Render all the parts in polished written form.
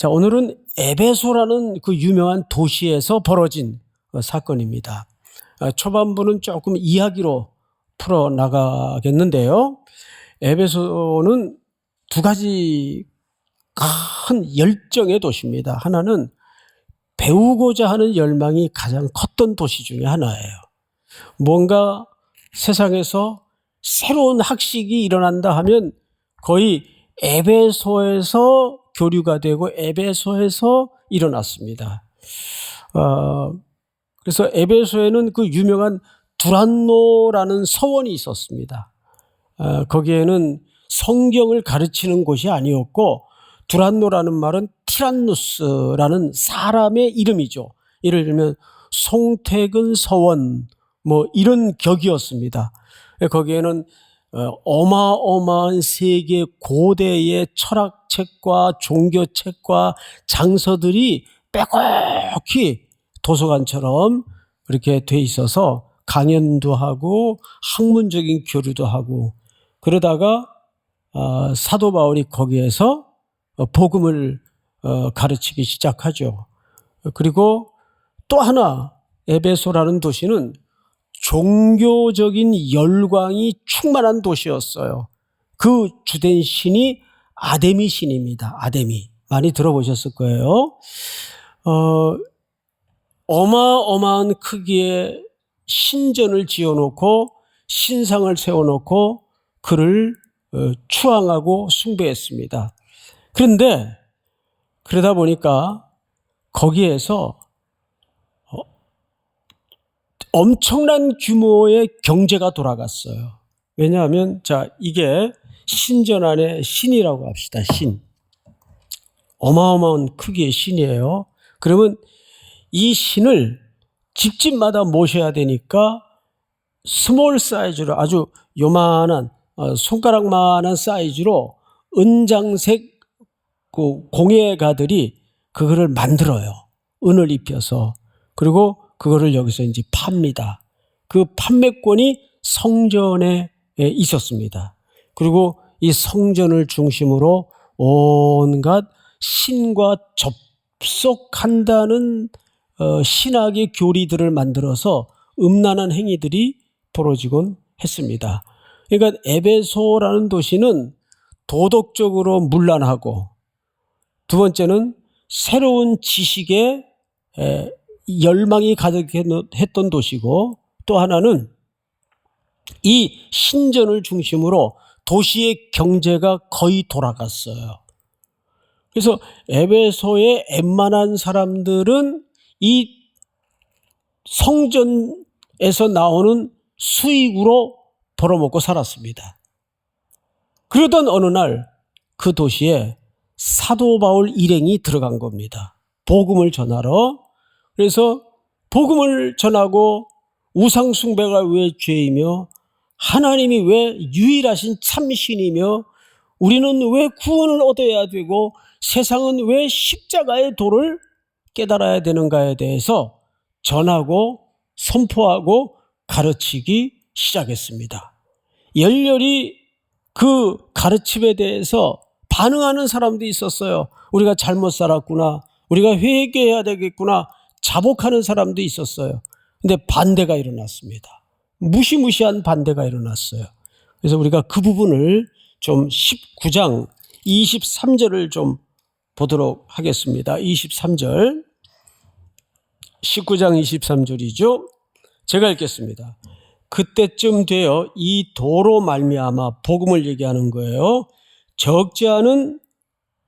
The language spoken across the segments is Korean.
자, 오늘은 에베소라는 그 유명한 도시에서 벌어진 사건입니다. 초반부는 조금 이야기로 풀어나가겠는데요. 에베소는 두 가지 큰 열정의 도시입니다. 하나는 배우고자 하는 열망이 가장 컸던 도시 중에 하나예요. 뭔가 세상에서 새로운 학식이 일어난다 하면 거의 에베소에서 교류가 되고 에베소에서 일어났습니다. 그래서 에베소에는 그 유명한 두란노라는 서원이 있었습니다. 거기에는 성경을 가르치는 곳이 아니었고, 두란노라는 말은 티란누스라는 사람의 이름이죠. 예를 들면 송택은 서원 뭐 이런 격이었습니다. 거기에는 어마어마한 세계 고대의 철학책과 종교책과 장서들이 빼곡히 도서관처럼 그렇게 돼 있어서 강연도 하고 학문적인 교류도 하고, 그러다가 사도 바울이 거기에서 복음을 가르치기 시작하죠. 그리고 또 하나, 에베소라는 도시는 종교적인 열광이 충만한 도시였어요. 그 주된 신이 아데미 신입니다. 아데미. 많이 들어보셨을 거예요. 어마어마한 크기의 신전을 지어놓고 신상을 세워놓고 그를 추앙하고 숭배했습니다. 그런데 그러다 보니까 거기에서 엄청난 규모의 경제가 돌아갔어요. 왜냐하면 이게 신전 안에 신이라고 합시다. 신. 어마어마한 크기의 신이에요. 그러면 이 신을 집집마다 모셔야 되니까 스몰 사이즈로, 아주 요만한 손가락만한 사이즈로 은장색 그 공예가들이 그거를 만들어요. 은을 입혀서. 그리고 그거를 여기서 이제 팝니다. 그 판매권이 성전에 있었습니다. 그리고 이 성전을 중심으로 온갖 신과 접속한다는 신학의 교리들을 만들어서 음란한 행위들이 벌어지곤 했습니다. 그러니까 에베소라는 도시는 도덕적으로 문란하고, 두 번째는 새로운 지식에 열망이 가득했던 도시고, 또 하나는 이 신전을 중심으로 도시의 경제가 거의 돌아갔어요. 그래서 에베소의 웬만한 사람들은 이 성전에서 나오는 수익으로 벌어먹고 살았습니다. 그러던 어느 날 그 도시에 사도 바울 일행이 들어간 겁니다. 복음을 전하러. 그래서 복음을 전하고 우상 숭배가 왜 죄이며 하나님이 왜 유일하신 참신이며 우리는 왜 구원을 얻어야 되고 세상은 왜 십자가의 도를 깨달아야 되는가에 대해서 전하고 선포하고 가르치기 시작했습니다. 열렬히 그 가르침에 대해서 반응하는 사람도 있었어요. 우리가 잘못 살았구나, 우리가 회개해야 되겠구나, 자복하는 사람도 있었어요. 근데 반대가 일어났습니다. 무시무시한 반대가 일어났어요. 그래서 우리가 그 부분을 좀 19장 23절을 좀 보도록 하겠습니다. 23절. 19장 23절이죠. 제가 읽겠습니다. 그때쯤 되어 이 도로 말미암아, 복음을 얘기하는 거예요. 적지 않은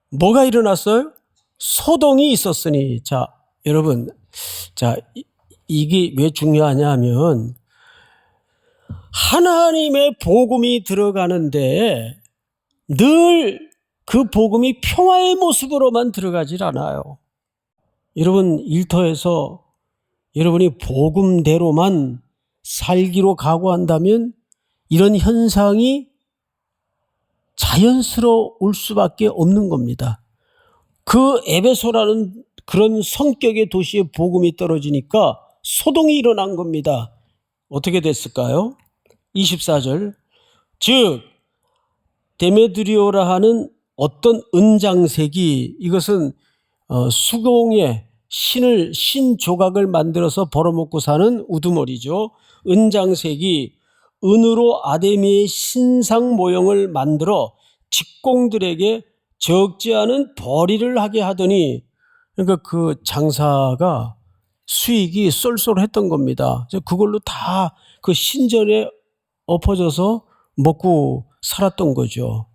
뭐가 일어났어요? 소동이 있었으니. 자, 여러분, 이게 왜 중요하냐 하면, 하나님의 복음이 들어가는데 늘 그 복음이 평화의 모습으로만 들어가질 않아요. 여러분, 일터에서 여러분이 복음대로만 살기로 각오한다면 이런 현상이 자연스러울 수밖에 없는 겁니다. 그 에베소라는 그런 성격의 도시에 복음이 떨어지니까 소동이 일어난 겁니다. 어떻게 됐을까요? 24절. 즉 데메드리오라 하는 어떤 은장색이, 이것은 수공예 신 조각을 만들어서 벌어먹고 사는 우두머리죠. 은장색이 은으로 아데미의 신상 모형을 만들어 직공들에게 적지 않은 벌이를 하게 하더니, 그러니까 그 장사가 수익이 쏠쏠했던 겁니다. 그걸로 다 그 신전에 엎어져서 먹고 살았던 거죠.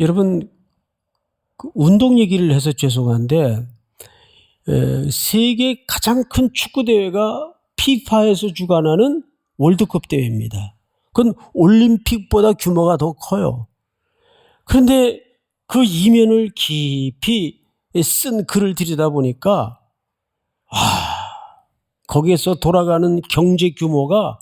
여러분, 그 운동 얘기를 해서 죄송한데, 세계 가장 큰 축구 대회가 피파에서 주관하는 월드컵 대회입니다. 그건 올림픽보다 규모가 더 커요. 그런데 그 이면을 깊이 쓴 글을 들여다보니까 거기에서 돌아가는 경제 규모가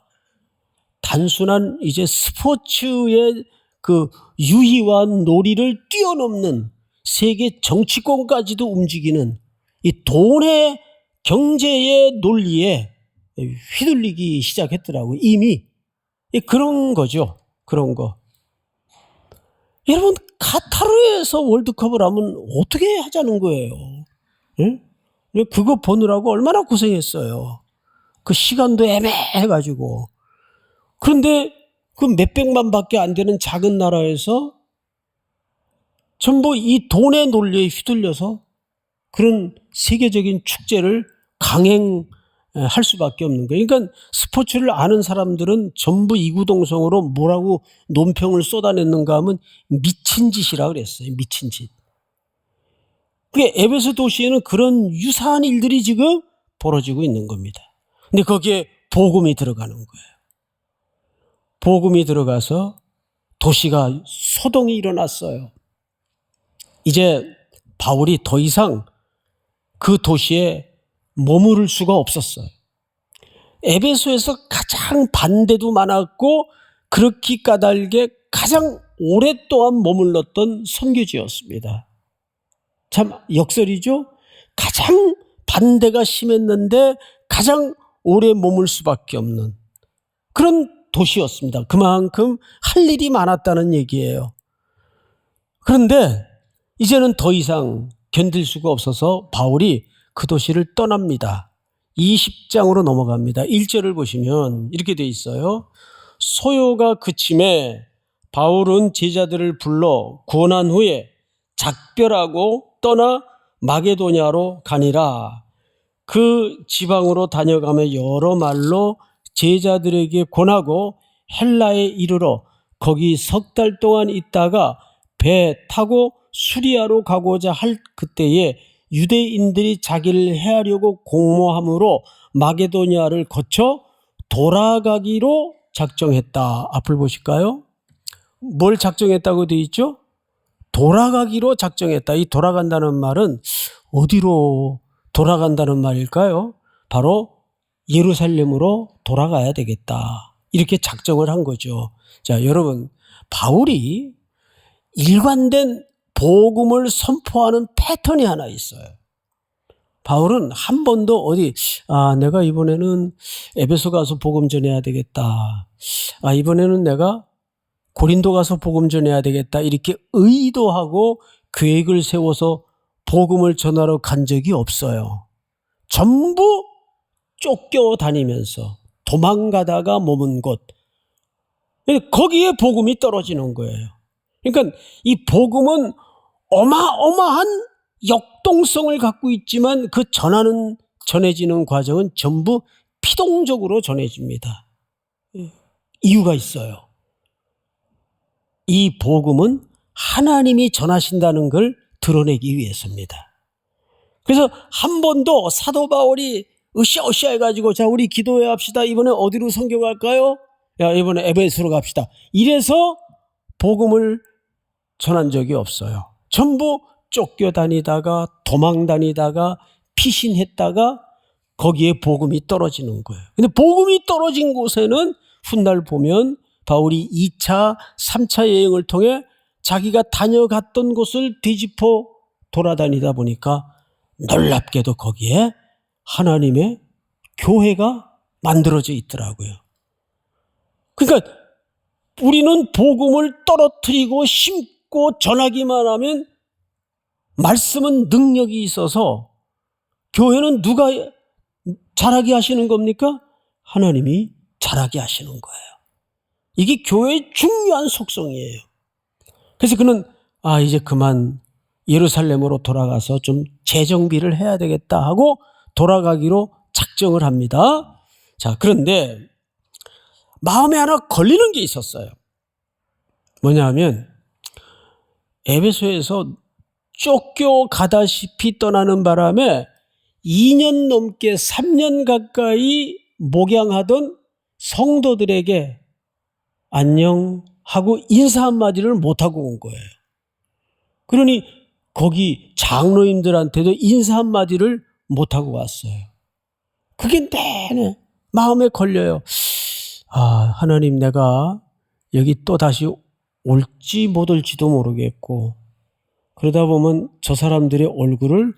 단순한 이제 스포츠의 그 유희와 놀이를 뛰어넘는 세계 정치권까지도 움직이는 이 돈의 경제의 논리에 휘둘리기 시작했더라고요. 이미 그런 거죠. 그런 거. 여러분, 카타르에서 월드컵을 하면 어떻게 하자는 거예요? 응? 그거 보느라고 얼마나 고생했어요. 그 시간도 애매해가지고. 그런데 그 몇백만밖에 안 되는 작은 나라에서 전부 이 돈의 논리에 휘둘려서 그런 세계적인 축제를 강행할 수밖에 없는 거예요. 그러니까 스포츠를 아는 사람들은 전부 이구동성으로 뭐라고 논평을 쏟아냈는가 하면 미친 짓이라 그랬어요. 미친 짓. 에베소 도시에는 그런 유사한 일들이 지금 벌어지고 있는 겁니다. 근데 거기에 복음이 들어가는 거예요. 복음이 들어가서 도시가 소동이 일어났어요. 이제 바울이 더 이상 그 도시에 머무를 수가 없었어요. 에베소에서 가장 반대도 많았고 그렇기 까닭에 가장 오랫동안 머물렀던 선교지였습니다. 참 역설이죠. 가장 반대가 심했는데 가장 오래 머물 수밖에 없는 그런 도시였습니다. 그만큼 할 일이 많았다는 얘기예요. 그런데 이제는 더 이상 견딜 수가 없어서 바울이 그 도시를 떠납니다. 20장으로 넘어갑니다. 1절을 보시면 이렇게 돼 있어요. 소요가 그침에 바울은 제자들을 불러 구원한 후에 작별하고 떠나 마게도냐로 가니라. 그 지방으로 다녀가며 여러 말로 제자들에게 권하고 헬라에 이르러 거기 석 달 동안 있다가 배 타고 수리아로 가고자 할 그때에 유대인들이 자기를 해하려고 공모함으로 마게도냐를 거쳐 돌아가기로 작정했다. 앞을 보실까요? 뭘 작정했다고 되어 있죠? 돌아가기로 작정했다. 이 돌아간다는 말은 어디로 돌아간다는 말일까요? 바로 예루살렘으로 돌아가야 되겠다. 이렇게 작정을 한 거죠. 자, 여러분, 바울이 일관된 복음을 선포하는 패턴이 하나 있어요. 바울은 한 번도 어디 내가 이번에는 에베소 가서 복음 전해야 되겠다. 이번에는 내가 고린도 가서 복음 전해야 되겠다. 이렇게 의도하고 계획을 세워서 복음을 전하러 간 적이 없어요. 전부 쫓겨다니면서 도망가다가 머문 곳. 거기에 복음이 떨어지는 거예요. 그러니까 이 복음은 어마어마한 역동성을 갖고 있지만 그 전해지는 과정은 전부 피동적으로 전해집니다. 이유가 있어요. 이 복음은 하나님이 전하신다는 걸 드러내기 위해서입니다. 그래서 한 번도 사도 바울이 으쌰으쌰 해가지고 자 우리 기도회 합시다. 이번에 어디로 선교 갈까요? 야 이번에 에베소로 갑시다. 이래서 복음을 전한 적이 없어요. 전부 쫓겨다니다가 도망다니다가 피신했다가 거기에 복음이 떨어지는 거예요. 근데 복음이 떨어진 곳에는 훗날 보면 바울이 2차, 3차 여행을 통해 자기가 다녀갔던 곳을 뒤집어 돌아다니다 보니까 놀랍게도 거기에 하나님의 교회가 만들어져 있더라고요. 그러니까 우리는 복음을 떨어뜨리고 심고 전하기만 하면 말씀은 능력이 있어서 교회는 누가 자라게 하시는 겁니까? 하나님이 자라게 하시는 거예요. 이게 교회의 중요한 속성이에요. 그래서 그는 이제 그만 예루살렘으로 돌아가서 좀 재정비를 해야 되겠다 하고 돌아가기로 작정을 합니다. 자, 그런데 마음에 하나 걸리는 게 있었어요. 뭐냐 하면 에베소에서 쫓겨가다시피 떠나는 바람에 2년 넘게 3년 가까이 목양하던 성도들에게 안녕하고 인사 한마디를 못하고 온 거예요. 그러니 거기 장로님들한테도 인사 한마디를 못하고 왔어요. 그게 내내 마음에 걸려요. 하나님, 내가 여기 또 다시 올지 못 올지도 모르겠고, 그러다 보면 저 사람들의 얼굴을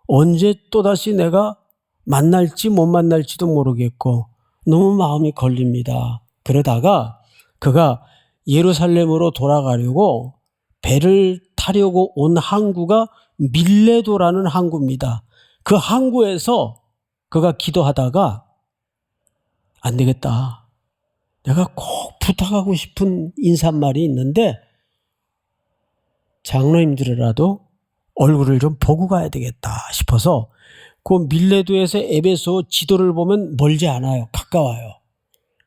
언제 또다시 내가 만날지 못 만날지도 모르겠고 너무 마음이 걸립니다. 그러다가 그가 예루살렘으로 돌아가려고 배를 타려고 온 항구가 밀레도라는 항구입니다. 그 항구에서 그가 기도하다가 안 되겠다. 내가 꼭 부탁하고 싶은 인사말이 있는데 장로님들이라도 얼굴을 좀 보고 가야 되겠다 싶어서 그 밀레도에서 에베소 지도를 보면 멀지 않아요. 가까워요.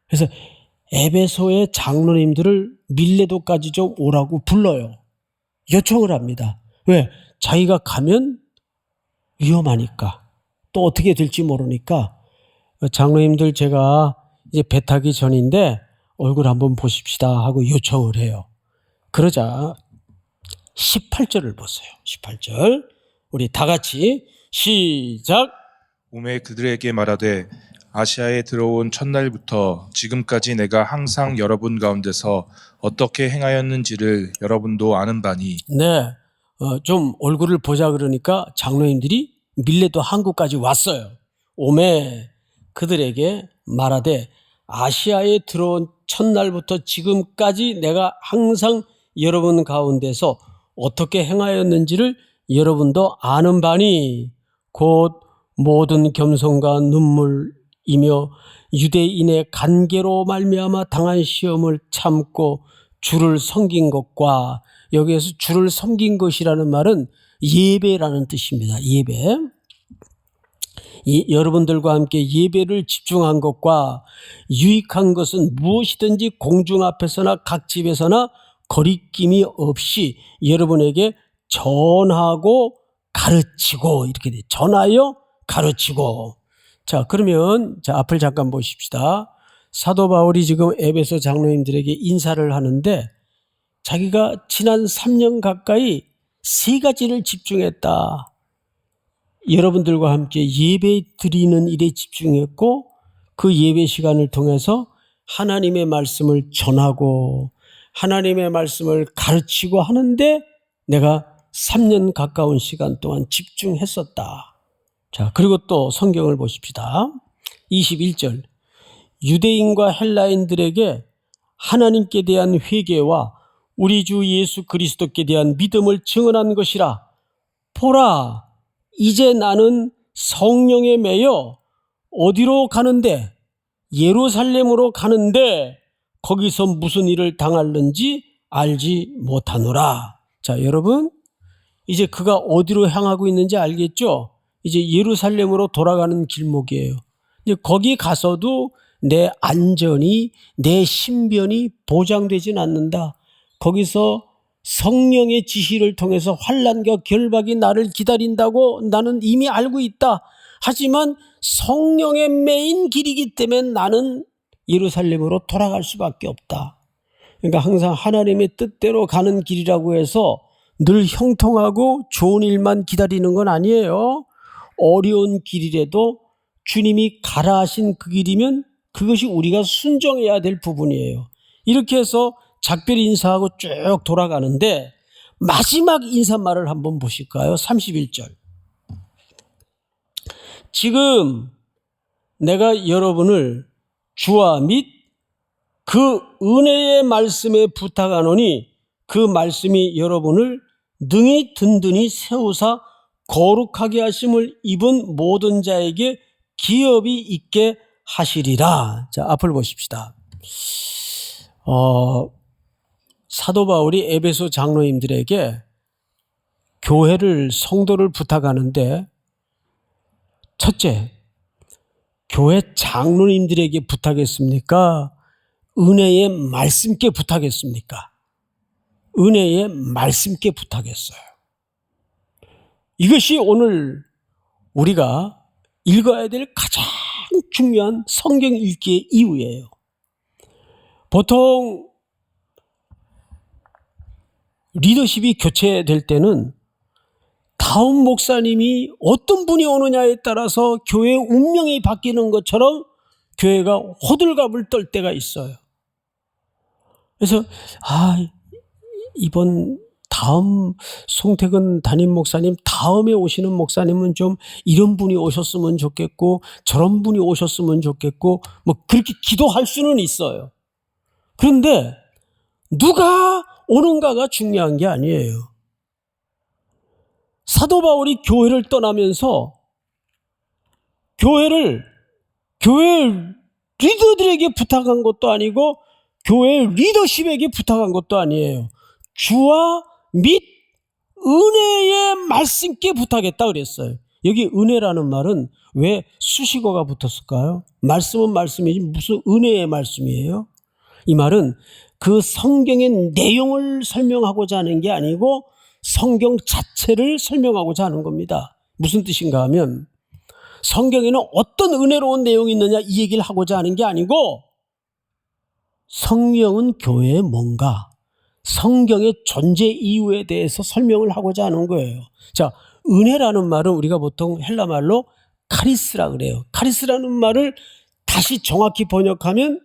그래서 에베소의 장로님들을 밀레도까지 좀 오라고 불러요. 요청을 합니다. 왜? 자기가 가면 위험하니까. 또 어떻게 될지 모르니까 장로님들 제가 이제 배 타기 전인데 얼굴 한번 보십시다 하고 요청을 해요. 그러자 18절을 보세요. 18절. 우리 다 같이 시작. 오매 그들에게 말하되 아시아에 들어온 첫날부터 지금까지 내가 항상 여러분 가운데서 어떻게 행하였는지를 여러분도 아는 바니. 네, 좀 얼굴을 보자 그러니까 장로님들이 밀레도 항구까지 왔어요. 오매 그들에게 말하되 아시아에 들어온 첫날부터 지금까지 내가 항상 여러분 가운데서 어떻게 행하였는지를 여러분도 아는 바니 곧 모든 겸손과 눈물이며 유대인의 간계로 말미암아 당한 시험을 참고 주를 섬긴 것과, 여기에서 주를 섬긴 것이라는 말은 예배라는 뜻입니다. 예배. 여러분들과 함께 예배를 집중한 것과 유익한 것은 무엇이든지 공중 앞에서나 각 집에서나 거리낌이 없이 여러분에게 전하고 가르치고, 이렇게 돼. 전하여 가르치고. 자, 그러면 앞을 잠깐 보십시다. 사도 바울이 지금 에베소 장로님들에게 인사를 하는데 자기가 지난 3년 가까이 3가지를 집중했다. 여러분들과 함께 예배 드리는 일에 집중했고, 그 예배 시간을 통해서 하나님의 말씀을 전하고 하나님의 말씀을 가르치고 하는데 내가 3년 가까운 시간 동안 집중했었다. 자, 그리고 또 성경을 보십시다. 21절. 유대인과 헬라인들에게 하나님께 대한 회개와 우리 주 예수 그리스도께 대한 믿음을 증언한 것이라. 보라, 이제 나는 성령에 매여 어디로 가는데? 예루살렘으로 가는데 거기서 무슨 일을 당할는지 알지 못하노라. 자, 여러분, 이제 그가 어디로 향하고 있는지 알겠죠? 이제 예루살렘으로 돌아가는 길목이에요. 이제 거기 가서도 내 안전이, 내 신변이 보장되진 않는다. 거기서 성령의 지시를 통해서 환난과 결박이 나를 기다린다고 나는 이미 알고 있다. 하지만 성령의 메인 길이기 때문에 나는 예루살렘으로 돌아갈 수밖에 없다. 그러니까 항상 하나님의 뜻대로 가는 길이라고 해서 늘 형통하고 좋은 일만 기다리는 건 아니에요. 어려운 길이라도 주님이 가라 하신 그 길이면 그것이 우리가 순종해야 될 부분이에요. 이렇게 해서 작별 인사하고 쭉 돌아가는데 마지막 인사말을 한번 보실까요? 31절. 지금 내가 여러분을 주와 및 그 은혜의 말씀에 부탁하노니 그 말씀이 여러분을 능히 든든히 세우사 거룩하게 하심을 입은 모든 자에게 기업이 있게 하시리라. 자, 앞을 보십시다. 사도 바울이 에베소 장로님들에게 교회를, 성도를 부탁하는데, 첫째, 교회 장로님들에게 부탁했습니까? 은혜의 말씀께 부탁했습니까? 은혜의 말씀께 부탁했어요. 이것이 오늘 우리가 읽어야 될 가장 중요한 성경 읽기의 이유예요. 보통 리더십이 교체될 때는 다음 목사님이 어떤 분이 오느냐에 따라서 교회의 운명이 바뀌는 것처럼 교회가 호들갑을 떨 때가 있어요. 그래서 이번 다음 송태근 담임 목사님, 다음에 오시는 목사님은 좀 이런 분이 오셨으면 좋겠고 저런 분이 오셨으면 좋겠고 뭐 그렇게 기도할 수는 있어요. 그런데 누가 오는가가 중요한 게 아니에요. 사도 바울이 교회를 떠나면서 교회 리더들에게 부탁한 것도 아니고 교회 리더십에게 부탁한 것도 아니에요. 주와 및 은혜의 말씀께 부탁했다 그랬어요. 여기 은혜라는 말은 왜 수식어가 붙었을까요? 말씀은 말씀이지 무슨 은혜의 말씀이에요? 이 말은 그 성경의 내용을 설명하고자 하는 게 아니고 성경 자체를 설명하고자 하는 겁니다. 무슨 뜻인가 하면 성경에는 어떤 은혜로운 내용이 있느냐 이 얘기를 하고자 하는 게 아니고 성령은 교회에 뭔가 성경의 존재 이유에 대해서 설명을 하고자 하는 거예요. 자, 은혜라는 말은 우리가 보통 헬라 말로 카리스라 그래요. 카리스라는 말을 다시 정확히 번역하면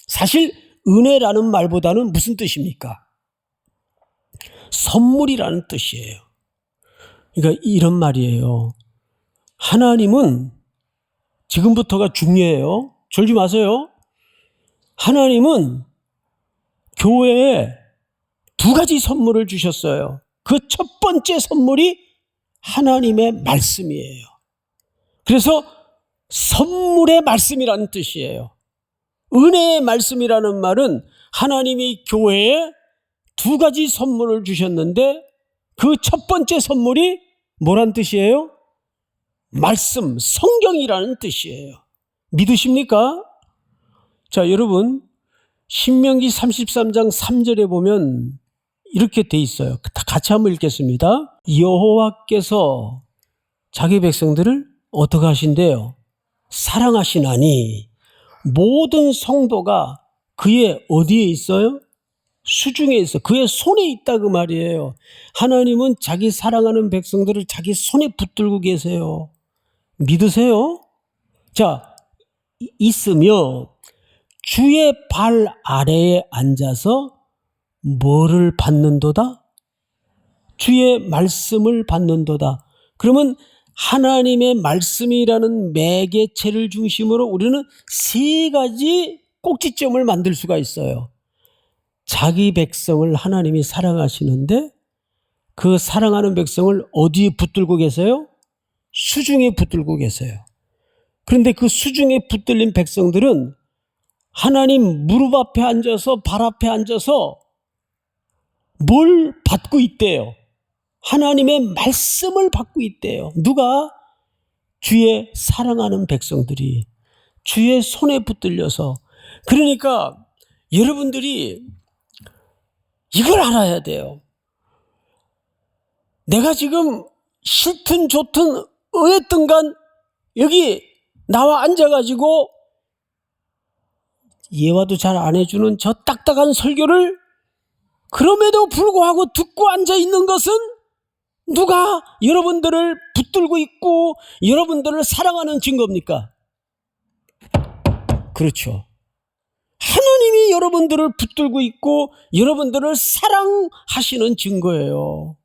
사실 은혜라는 말보다는 무슨 뜻입니까? 선물이라는 뜻이에요. 그러니까 이런 말이에요. 하나님은 지금부터가 중요해요. 졸지 마세요. 하나님은 교회에 두 가지 선물을 주셨어요. 그 첫 번째 선물이 하나님의 말씀이에요. 그래서 선물의 말씀이라는 뜻이에요. 은혜의 말씀이라는 말은 하나님이 교회에 두 가지 선물을 주셨는데 그 첫 번째 선물이 뭐란 뜻이에요? 말씀, 성경이라는 뜻이에요. 믿으십니까? 자, 여러분 신명기 33장 3절에 보면 이렇게 돼 있어요. 같이 한번 읽겠습니다. 여호와께서 자기 백성들을 어떻게 하신대요? 사랑하시나니 모든 성도가 그의 어디에 있어요? 수중에 있어. 그의 손에 있다 그 말이에요. 하나님은 자기 사랑하는 백성들을 자기 손에 붙들고 계세요. 믿으세요? 자, 있으며 주의 발 아래에 앉아서 뭐를 받는도다? 주의 말씀을 받는도다. 그러면 하나님의 말씀이라는 매개체를 중심으로 우리는 세 가지 꼭지점을 만들 수가 있어요. 자기 백성을 하나님이 사랑하시는데 그 사랑하는 백성을 어디에 붙들고 계세요? 수중에 붙들고 계세요. 그런데 그 수중에 붙들린 백성들은 하나님 무릎 앞에 앉아서 발 앞에 앉아서 뭘 받고 있대요? 하나님의 말씀을 받고 있대요. 누가? 주의 사랑하는 백성들이 주의 손에 붙들려서. 그러니까 여러분들이 이걸 알아야 돼요. 내가 지금 싫든 좋든 어쨌든 간 여기 나와 앉아가지고 예화도 잘 안 해주는 저 딱딱한 설교를 그럼에도 불구하고 듣고 앉아있는 것은 누가 여러분들을 붙들고 있고 여러분들을 사랑하는 증거입니까? 그렇죠. 하나님이 여러분들을 붙들고 있고 여러분들을 사랑하시는 증거예요.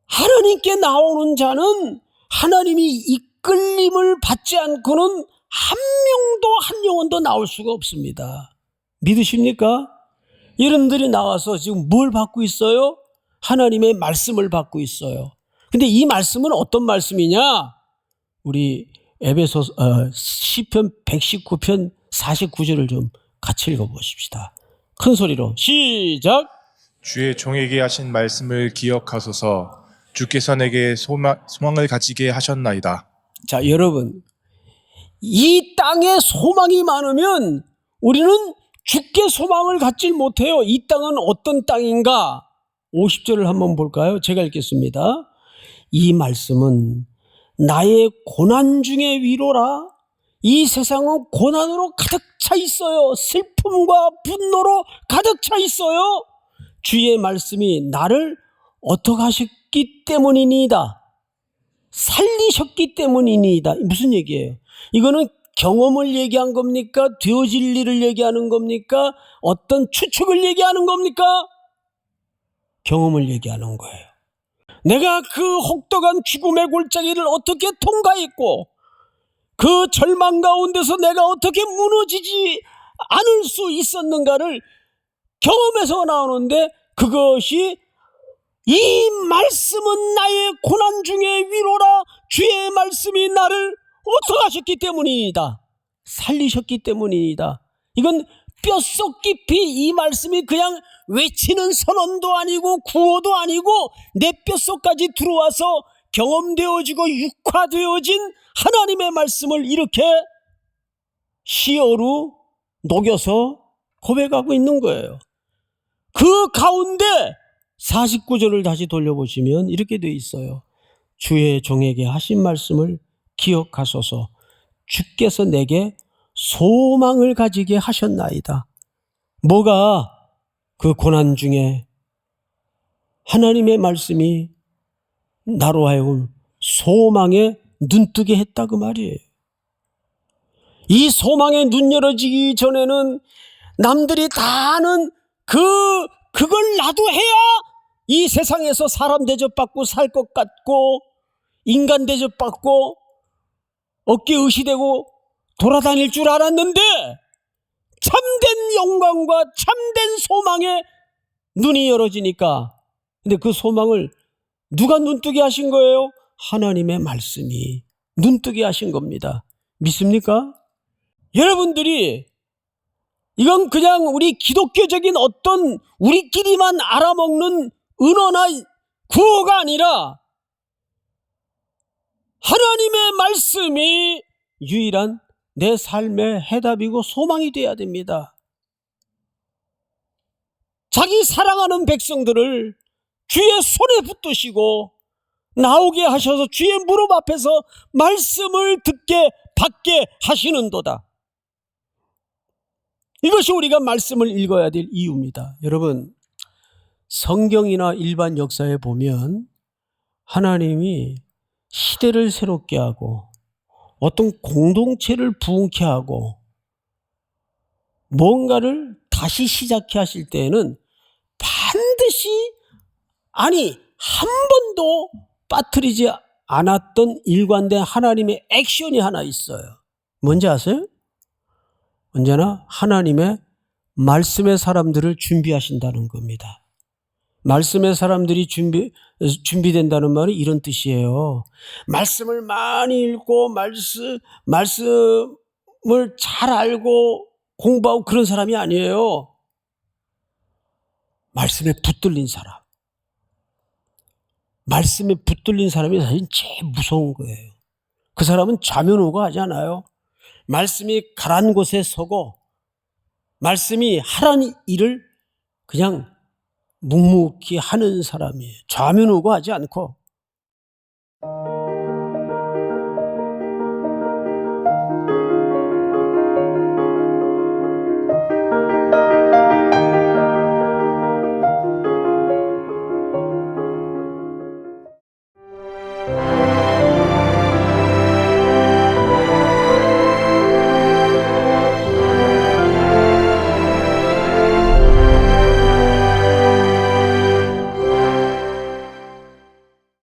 하나님께 나오는 자는 하나님이 이끌림을 받지 않고는 한 명도 한 영혼도 나올 수가 없습니다. 믿으십니까? 여러분들이 나와서 지금 뭘 받고 있어요? 하나님의 말씀을 받고 있어요. 근데 이 말씀은 어떤 말씀이냐? 우리 에베소 시편 119편 49절을 좀 같이 읽어보십시다. 큰 소리로 시작. 주의 종에게 하신 말씀을 기억하소서. 주께서 내게 소망을 가지게 하셨나이다. 자, 여러분, 이 땅에 소망이 많으면 우리는 주께 소망을 갖질 못해요. 이 땅은 어떤 땅인가? 50절을 한번 볼까요? 제가 읽겠습니다. 이 말씀은 나의 고난 중의 위로라. 이 세상은 고난으로 가득 차 있어요. 슬픔과 분노로 가득 차 있어요. 주의 말씀이 나를 어떻게 하셨기 때문이니이다. 살리셨기 때문이니이다. 무슨 얘기예요? 이거는 경험을 얘기한 겁니까? 되어질 일을 얘기하는 겁니까? 어떤 추측을 얘기하는 겁니까? 경험을 얘기하는 거예요. 내가 그 혹독한 죽음의 골짜기를 어떻게 통과했고 그 절망 가운데서 내가 어떻게 무너지지 않을 수 있었는가를 경험에서 나오는데, 그것이 이 말씀은 나의 고난 중의 위로라. 주의 말씀이 나를 어떻게 하셨기 때문이다. 살리셨기 때문이다. 이건 뼛속 깊이 이 말씀이 그냥 외치는 선언도 아니고 구호도 아니고 내 뼛속까지 들어와서 경험되어지고 육화되어진 하나님의 말씀을 이렇게 시어로 녹여서 고백하고 있는 거예요. 그 가운데 49절을 다시 돌려보시면 이렇게 되어 있어요. 주의 종에게 하신 말씀을 기억하소서. 주께서 내게 소망을 가지게 하셨나이다. 뭐가 그 고난 중에 하나님의 말씀이 나로 하여금 소망에 눈뜨게 했다 그 말이에요. 이 소망에 눈 열어지기 전에는 남들이 다 아는 그걸 나도 해야 이 세상에서 사람 대접받고 살 것 같고 인간 대접받고 어깨 의시되고 돌아다닐 줄 알았는데, 참된 영광과 참된 소망에 눈이 열어지니까, 근데 그 소망을 누가 눈뜨게 하신 거예요? 하나님의 말씀이 눈뜨게 하신 겁니다. 믿습니까? 여러분들이 이건 그냥 우리 기독교적인 어떤 우리끼리만 알아먹는 은어나 구호가 아니라 하나님의 말씀이 유일한 내 삶의 해답이고 소망이 되어야 됩니다. 자기 사랑하는 백성들을 주의 손에 붙드시고 나오게 하셔서 주의 무릎 앞에서 말씀을 듣게 받게 하시는도다. 이것이 우리가 말씀을 읽어야 될 이유입니다. 여러분, 성경이나 일반 역사에 보면 하나님이 시대를 새롭게 하고 어떤 공동체를 부흥케 하고 뭔가를 다시 시작해 하실 때에는 반드시, 아니 한 번도 빠뜨리지 않았던 일관된 하나님의 액션이 하나 있어요. 뭔지 아세요? 언제나 하나님의 말씀의 사람들을 준비하신다는 겁니다. 말씀의 사람들이 준비된다는 말은 이런 뜻이에요. 말씀을 많이 읽고 말씀을 잘 알고 공부하고 그런 사람이 아니에요. 말씀에 붙들린 사람. 말씀에 붙들린 사람이 사실 제일 무서운 거예요. 그 사람은 좌면 우고 하지 않아요. 말씀이 가란 곳에 서고 말씀이 하라는 일을 그냥 묵묵히 하는 사람이에요. 좌면 우고 하지 않고.